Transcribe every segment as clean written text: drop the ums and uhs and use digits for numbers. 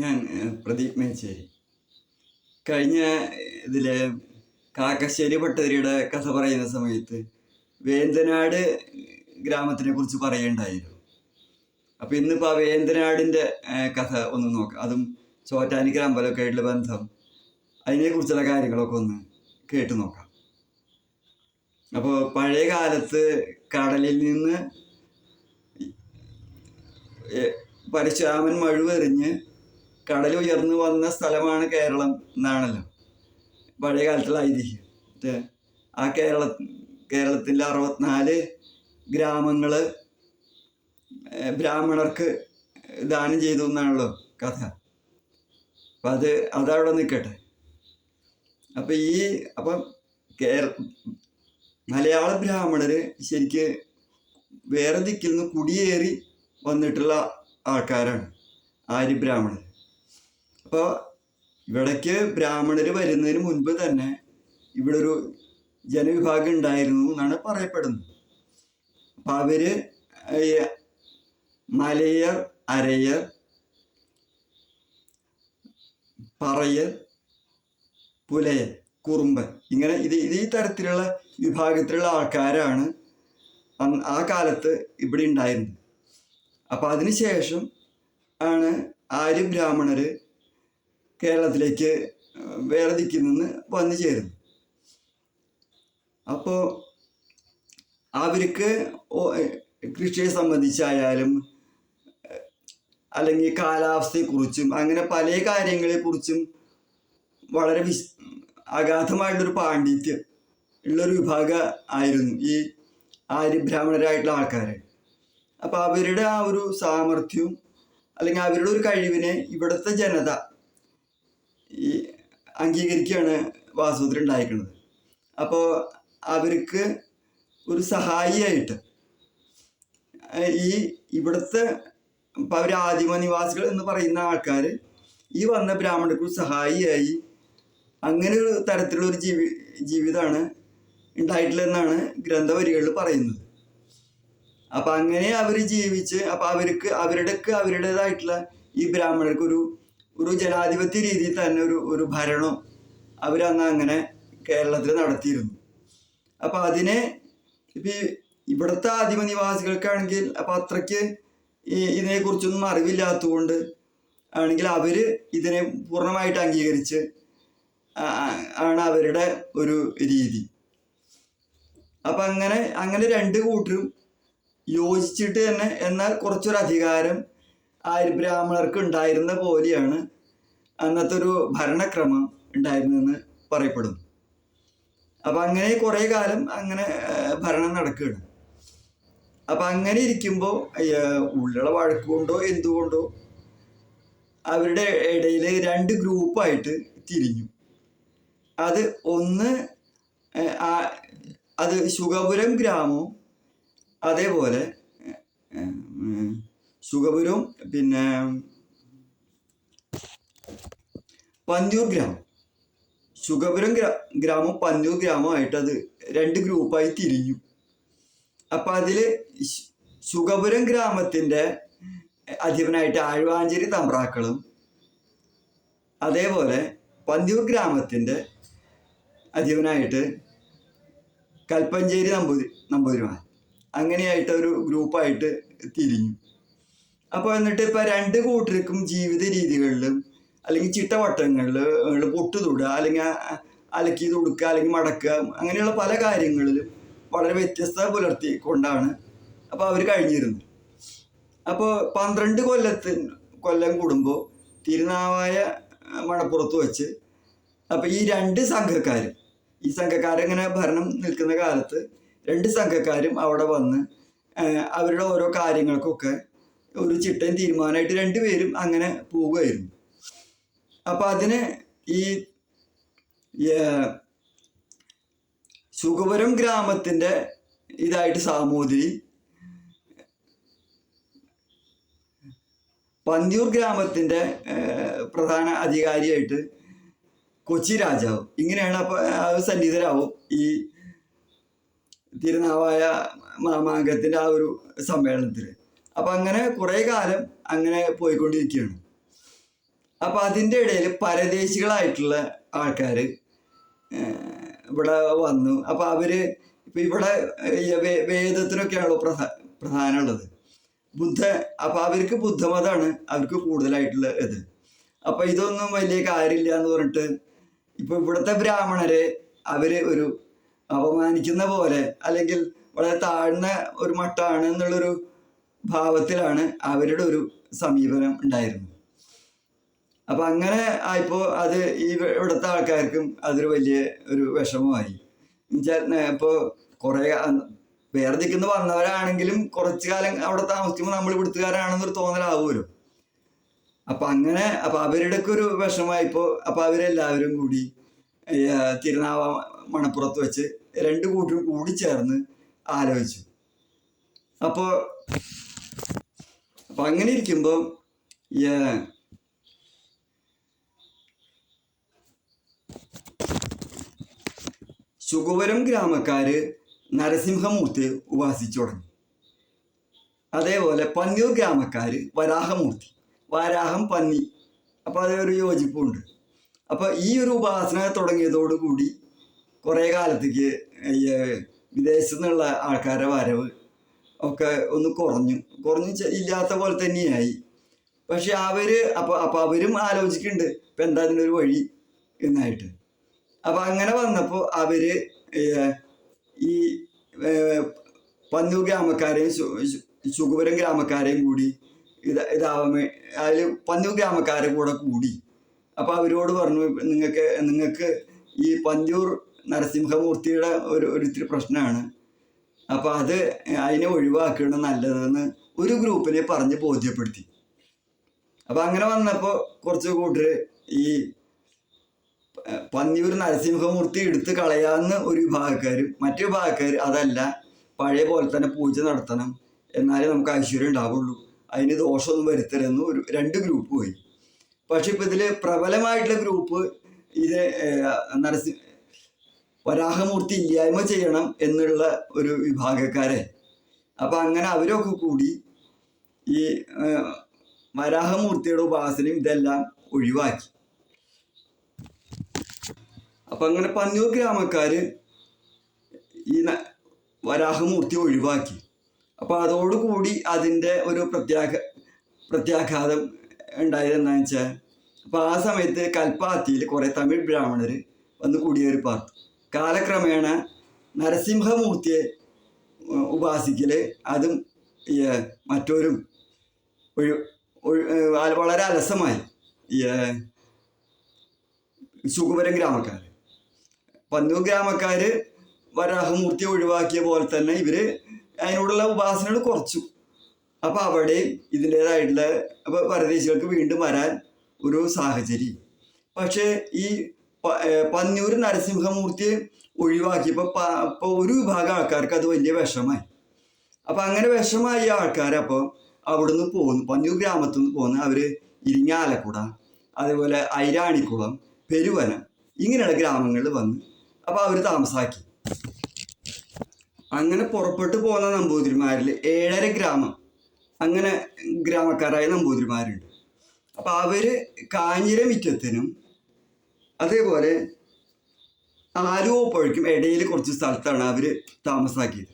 ഞാൻ പ്രദീപ് മേച്ചേരി. കഴിഞ്ഞ ഇതിലെ കാക്കശ്ശേരി ഭട്ടതിരിയുടെ കഥ പറയുന്ന സമയത്ത് വേന്തനാട് ഗ്രാമത്തിനെ കുറിച്ച് പറയുണ്ടായിരുന്നു. അപ്പം ഇന്നിപ്പോൾ ആ വേന്തനാടിൻ്റെ കഥ ഒന്ന് നോക്കാം. അതും ചോറ്റാനിക്കര അമ്പലമൊക്കെ ആയിട്ടുള്ള ബന്ധം, അതിനെക്കുറിച്ചുള്ള കാര്യങ്ങളൊക്കെ ഒന്ന് കേട്ടു നോക്കാം. അപ്പോൾ പഴയ കാലത്ത് കടലിൽ നിന്ന് പരശുരാമൻ മഴുവെറിഞ്ഞ് കടൽ ഉയർന്നു വന്ന സ്ഥലമാണ് കേരളം എന്നാണല്ലോ പഴയ കാലത്തുള്ള ഐതിഹ്യം. ആ കേരളത്തിൻ്റെ 64 ഗ്രാമങ്ങൾ ബ്രാഹ്മണർക്ക് ദാനം ചെയ്തു എന്നാണല്ലോ കഥ. അപ്പം അതവിടെ നിൽക്കട്ടെ. അപ്പം മലയാള ബ്രാഹ്മണർ ശരിക്ക് വേറെ ദിക്കിൽ നിന്ന് കുടിയേറി വന്നിട്ടുള്ള ആൾക്കാരാണ് ആര്യ ബ്രാഹ്മണർ. അപ്പോൾ ഇവിടേക്ക് ബ്രാഹ്മണർ വരുന്നതിന് മുൻപ് തന്നെ ഇവിടെ ഒരു ജനവിഭാഗം ഉണ്ടായിരുന്നു എന്നാണ് പറയപ്പെടുന്നത്. അപ്പം അവർ മലയർ, അരയർ, പറയർ, പുലയർ, കുറുമ്പൻ, ഇങ്ങനെ ഈ തരത്തിലുള്ള വിഭാഗത്തിലുള്ള ആൾക്കാരാണ് ആ കാലത്ത് ഇവിടെ ഉണ്ടായിരുന്നത്. അപ്പം അതിനുശേഷം ആണ് ആര്യ ബ്രാഹ്മണർ കേരളത്തിലേക്ക് വേറെ ദിക്കിൽ നിന്ന് വന്നു ചേരുന്നു. അപ്പോൾ അവർക്ക് കൃഷിയെ സംബന്ധിച്ചായാലും അല്ലെങ്കിൽ കാലാവസ്ഥയെക്കുറിച്ചും അങ്ങനെ പല കാര്യങ്ങളെക്കുറിച്ചും വളരെ അഗാധമായിട്ടൊരു പാണ്ഡിത്യം ഉള്ളൊരു വിഭാഗം ആയിരുന്നു ഈ ആര്യബ്രാഹ്മണരായിട്ടുള്ള ആൾക്കാർ. അപ്പം അവരുടെ ആ ഒരു സാമർഥ്യവും അല്ലെങ്കിൽ അവരുടെ ഒരു കഴിവിനെ ഇവിടുത്തെ ജനത ഈ അംഗീകരിക്കുകയാണ് വാസ്തവത്തിൽ ഉണ്ടായിരിക്കുന്നത്. അപ്പോൾ അവർക്ക് ഒരു സഹായിയായിട്ട് ഇവിടുത്തെ ഇപ്പം അവർ ആദിമ നിവാസികൾ എന്ന് പറയുന്ന ആൾക്കാർ ഈ വന്ന ബ്രാഹ്മണർക്ക് സഹായിയായി അങ്ങനെ ഒരു തരത്തിലുള്ളൊരു ജീവിതമാണ് ഉണ്ടായിട്ടുള്ളതെന്നാണ് ഗ്രന്ഥവരികളിൽ പറയുന്നത്. അപ്പം അങ്ങനെ അവർ ജീവിച്ച് അപ്പം അവരുടേതായിട്ടുള്ള ഈ ബ്രാഹ്മണർക്ക് ഒരു ജനാധിപത്യ രീതിയിൽ തന്നെ ഒരു ഭരണം അവരന്ന് അങ്ങനെ കേരളത്തിൽ നടത്തിയിരുന്നു. അപ്പം അതിനെ ഇവിടുത്തെ ആദിമ നിവാസികൾക്കാണെങ്കിൽ അപ്പം അത്രയ്ക്ക് ഇതിനെക്കുറിച്ചൊന്നും അറിവില്ലാത്തതുകൊണ്ട് ആണെങ്കിൽ അവർ ഇതിനെ പൂർണ്ണമായിട്ട് അംഗീകരിച്ച് ആണ് അവരുടെ ഒരു രീതി. അപ്പം അങ്ങനെ രണ്ട് കൂട്ടരും യോജിച്ചിട്ട് തന്നെ എന്നാൽ കുറച്ചൊരു അധികാരം ആര്യബ്രാഹ്മണർക്ക് ഉണ്ടായിരുന്ന പോലെയാണ് അന്നത്തെ ഒരു ഭരണക്രമം ഉണ്ടായിരുന്നെന്ന് പറയപ്പെടുന്നു. അപ്പം അങ്ങനെ കുറേ കാലം അങ്ങനെ ഭരണം നടക്കുകയാണ്. അപ്പം അങ്ങനെ ഇരിക്കുമ്പോൾ ഉള്ളിലുള്ള വഴക്കുകൊണ്ടോ എന്തുകൊണ്ടോ അവരുടെ ഇടയിൽ 2 ഗ്രൂപ്പായിട്ട് തിരിഞ്ഞു. അത് ശുഗപുരം ഗ്രാമവും അതേപോലെ ശുഗപുരം പിന്നെ പന്ന്യൂർ ഗ്രാമം, ശുഗപുരം ഗ്രാമം പന്ന്യൂർ ഗ്രാമമായിട്ട് അത് 2 ഗ്രൂപ്പായി തിരിഞ്ഞു. അപ്പം അതിൽ ശുഗപുരം ഗ്രാമത്തിൻ്റെ അധിപനായിട്ട് ആഴ്വാഞ്ചേരി തമ്പ്രാക്കളും അതേപോലെ പന്ന്യൂർ ഗ്രാമത്തിൻ്റെ അധിപനായിട്ട് കൽപ്പഞ്ചേരി നമ്പൂതിരിമാർ അങ്ങനെയായിട്ട് ഒരു ഗ്രൂപ്പായിട്ട് തിരിഞ്ഞു. അപ്പോൾ എന്നിട്ട് ഇപ്പം 2 കൂട്ടർക്കും ജീവിത രീതികളിലും അല്ലെങ്കിൽ ചിട്ടവട്ടങ്ങളിൽ പൊട്ടുതൊടുക അല്ലെങ്കിൽ അലക്കി തൊടുക്കുക അല്ലെങ്കിൽ മടക്കുക അങ്ങനെയുള്ള പല കാര്യങ്ങളിലും വളരെ വ്യത്യസ്തത പുലർത്തിക്കൊണ്ടാണ് അപ്പോൾ അവർ കഴിഞ്ഞിരുന്നത്. അപ്പോൾ 12 കൊല്ലം കൂടുമ്പോൾ തിരുനാവായ മണപ്പുറത്ത് വെച്ച് അപ്പോൾ ഈ 2 സംഘക്കാരിങ്ങനെ ഭരണം നിൽക്കുന്ന കാലത്ത് 2 സംഘക്കാരും അവിടെ വന്ന് അവരുടെ ഓരോ കാര്യങ്ങൾക്കൊക്കെ ഒരു ചിട്ടയും തീരുമാനമായിട്ട് 2 പേരും അങ്ങനെ പോവുകയായിരുന്നു. അപ്പം അതിന് ഈ ശുഗപുരം ഗ്രാമത്തിൻ്റെ ഇതായിട്ട് സാമൂതിരി, പന്ന്യൂർ ഗ്രാമത്തിൻ്റെ പ്രധാന അധികാരിയായിട്ട് കൊച്ചി രാജാവ്, ഇങ്ങനെയാണ് അപ്പോൾ സന്നിഹിതരാവും ഈ തിരുനാവായ മാമാങ്കത്തിൻ്റെ ആ ഒരു സമ്മേളനത്തിൽ. അപ്പം അങ്ങനെ കുറേ കാലം അങ്ങനെ പോയിക്കൊണ്ടിരിക്കുകയാണ്. അപ്പം അതിൻ്റെ ഇടയിൽ പരദേശികളായിട്ടുള്ള ആൾക്കാർ ഇവിടെ വന്നു. അപ്പം അവർ ഇപ്പം ഇവിടെ വേദത്തിനൊക്കെയാണല്ലോ പ്രധാനമുള്ളത് അപ്പം അവർക്ക് ബുദ്ധമതമാണ് അവർക്ക് കൂടുതലായിട്ടുള്ള ഇത്. അപ്പം ഇതൊന്നും വലിയ കാര്യമില്ല എന്ന് പറഞ്ഞിട്ട് ഇപ്പം ഇവിടുത്തെ ബ്രാഹ്മണരെ അവർ ഒരു അപമാനിക്കുന്ന പോലെ അല്ലെങ്കിൽ വളരെ താഴ്ന്ന ഒരു മട്ടാണ് എന്നുള്ളൊരു ഭാവത്തിലാണ് അവരുടെ ഒരു സമീപനം ഉണ്ടായിരുന്നത്. അപ്പം അങ്ങനെ ആയപ്പോൾ അത് ഈ ഇവിടുത്തെ ആൾക്കാർക്കും അതൊരു വലിയ ഒരു വിഷമമായി. ഇപ്പോൾ കുറേ വേറെ ദിക്കുന്ന വന്നവരാണെങ്കിലും കുറച്ചു കാലം അവിടെ താമസിക്കുമ്പോൾ നമ്മൾ ഇവിടുത്തുകാരാണെന്നൊരു തോന്നലാവുമല്ലോ. അപ്പം അങ്ങനെ അപ്പം അവരുടെ ഒക്കെ ഒരു വിഷമമായിപ്പോൾ അപ്പം അവരെല്ലാവരും കൂടി തിരുനാവ മണപ്പുറത്ത് വെച്ച് രണ്ട് കൂട്ടരും കൂടി ചേർന്ന് ആലോചിച്ചു. അപ്പോൾ അങ്ങനെ ഇരിക്കുമ്പോൾ ശുഗവരം ഗ്രാമക്കാര് നരസിംഹമൂർത്തി ഉപാസിച്ചു തുടങ്ങി. അതേപോലെ പന്നിയൂർ ഗ്രാമക്കാര് വരാഹമൂർത്തി, വാരാഹം പന്നി. അപ്പോൾ അതൊരു യോജിപ്പുണ്ട്. അപ്പോൾ ഈ ഒരു ഉപാസന തുടങ്ങിയതോടുകൂടി കുറേ കാലത്തേക്ക് വിദേശത്തു നിന്നുള്ള ആൾക്കാരുടെ വരവ് ഒക്കെ ഒന്ന് കുറഞ്ഞു ഇല്ലാത്ത പോലെ തന്നെയായി. പക്ഷെ അപ്പോൾ അവരും ആലോചിക്കുന്നുണ്ട് ഇപ്പം എന്താ അതിനൊരു വഴി എന്നായിട്ട്. അപ്പം അങ്ങനെ വന്നപ്പോൾ അവർ ഈ പന്നൂർ ഗ്രാമക്കാരെയും ശുഗവരം ഗ്രാമക്കാരെയും കൂടി അതിൽ പന്നൂർ ഗ്രാമക്കാരെ കൂടി അപ്പോൾ അവരോട് പറഞ്ഞു, നിങ്ങൾക്ക് ഈ പന്നൂർ നരസിംഹമൂർത്തിയുടെ ഒരിത്തിരി പ്രശ്നമാണ്, അപ്പോൾ അതിനെ ഒഴിവാക്കണം നല്ലതെന്ന് ഒരു ഗ്രൂപ്പിനെ പറഞ്ഞ് ബോധ്യപ്പെടുത്തി. അപ്പം അങ്ങനെ വന്നപ്പോൾ കുറച്ച് കൂട്ടർ ഈ പന്നിയൂർ നരസിംഹമൂർത്തി എടുത്ത് കളയാമെന്ന് ഒരു വിഭാഗക്കാരും, മറ്റു വിഭാഗക്കാർ അതല്ല, പഴയ പോലെ തന്നെ പൂജ നടത്തണം, എന്നാലേ നമുക്ക് ഐശ്വര്യം ഉണ്ടാവുള്ളൂ, അതിന് ദോഷമൊന്നും വരുത്തരുതെന്ന് രണ്ട് ഗ്രൂപ്പ് പോയി. പക്ഷെ ഇപ്പം ഇതിൽ പ്രബലമായിട്ടുള്ള ഗ്രൂപ്പ് ഇത് വരാഹമൂർത്തി ഇല്ലായ്മ ചെയ്യണം എന്നുള്ള ഒരു വിഭാഗക്കാരെ. അപ്പം അങ്ങനെ അവരൊക്കെ കൂടി ഈ വരാഹമൂർത്തിയുടെ ഉപാസനയും ഇതെല്ലാം ഒഴിവാക്കി. അപ്പം അങ്ങനെ പന്നൂർ ഗ്രാമക്കാർ ഈ വരാഹമൂർത്തി ഒഴിവാക്കി. അപ്പോൾ അതോടുകൂടി അതിൻ്റെ ഒരു പ്രത്യാഘാതം ഉണ്ടായത് എന്താണെന്ന് വെച്ചാൽ, അപ്പോൾ ആ സമയത്ത് കൽപ്പാത്തിയിൽ കുറേ തമിഴ് ബ്രാഹ്മണർ വന്ന് കുടിയേറി പാർത്തു. കാലക്രമേണ നരസിംഹമൂർത്തിയെ ഉപാസിക്കൽ അതും മറ്റോരും വളരെ അലസമായി. ശുഗവരം ഗ്രാമക്കാർ, പന്നൂർ ഗ്രാമക്കാർ വരാഹമൂർത്തിയെ ഒഴിവാക്കിയ പോലെ തന്നെ ഇവർ അതിനോടുള്ള ഉപാസനകൾ കുറച്ചു. അപ്പോൾ അവിടെയും ഇതിൻ്റേതായിട്ടുള്ള പരദേശികൾക്ക് വീണ്ടും വരാൻ ഒരു സാഹചര്യം. പക്ഷേ ഈ പന്നൂർ നരസിംഹമൂർത്തിയെ ഒഴിവാക്കിയപ്പോൾ ഒരു വിഭാഗം ആൾക്കാർക്ക് അത് വലിയ വിഷമായി. അപ്പം അങ്ങനെ വിഷമായ ആൾക്കാർ അപ്പോൾ അവിടുന്ന് പോന്നു, പന്നൂർ ഗ്രാമത്തിൽ നിന്ന് പോന്ന് അവർ ഇരിങ്ങാലക്കുട, അതേപോലെ ഐരാണിക്കുളം, പെരുവനം ഇങ്ങനെയുള്ള ഗ്രാമങ്ങളിൽ വന്ന് അപ്പോൾ അവർ താമസാക്കി. അങ്ങനെ പുറപ്പെട്ടു പോകുന്ന നമ്പൂതിരിമാരിൽ 7.5 ഗ്രാമം അങ്ങനെ ഗ്രാമക്കാരായ നമ്പൂതിരിമാരുണ്ട്. അപ്പോൾ അവർ കാഞ്ഞിരമിറ്റത്തിനും അതേപോലെ ആലുവപ്പുഴയ്ക്കും ഇടയിൽ കുറച്ച് സ്ഥലത്താണ് അവർ താമസാക്കിയത്.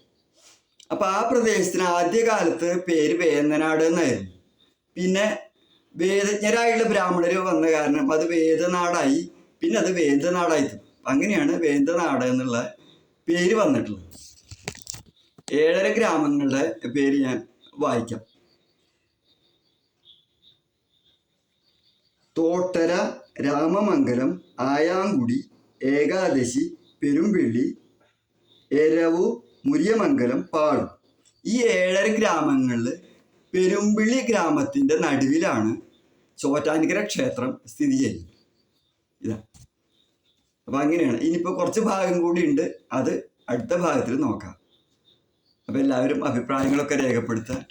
അപ്പോൾ ആ പ്രദേശത്തിന് ആദ്യകാലത്ത് പേര് വേന്തനാട് എന്നായിരുന്നു. പിന്നെ വേദജ്ഞരായുള്ള ബ്രാഹ്മണർ വന്ന കാരണം അത് വേദനാടായി, പിന്നെ അത് വേന്തനാടായി. അങ്ങനെയാണ് വേന്തനാട് എന്നുള്ള പേര് വന്നിട്ടുള്ളത്. 7.5 ഗ്രാമങ്ങളുടെ പേര് ഞാൻ വായിക്കാം. തോട്ടര, രാമമംഗലം, ആയാങ്കുടി, ഏകാദശി, പെരുമ്പിള്ളി, എരവു, മുരിയമംഗലം, പാളും. ഈ 7.5 ഗ്രാമങ്ങളിൽ പെരുമ്പിള്ളി ഗ്രാമത്തിൻ്റെ നടുവിലാണ് ചോറ്റാനിക്കര ക്ഷേത്രം സ്ഥിതി ചെയ്യുന്നത്. ഇതാ. അപ്പം അങ്ങനെയാണ്. ഇനിയിപ്പോൾ കുറച്ച് ഭാഗം കൂടി ഉണ്ട്, അത് അടുത്ത ഭാഗത്തിൽ നോക്കാം. അപ്പോൾ എല്ലാവരും അഭിപ്രായങ്ങളൊക്കെ രേഖപ്പെടുത്താൻ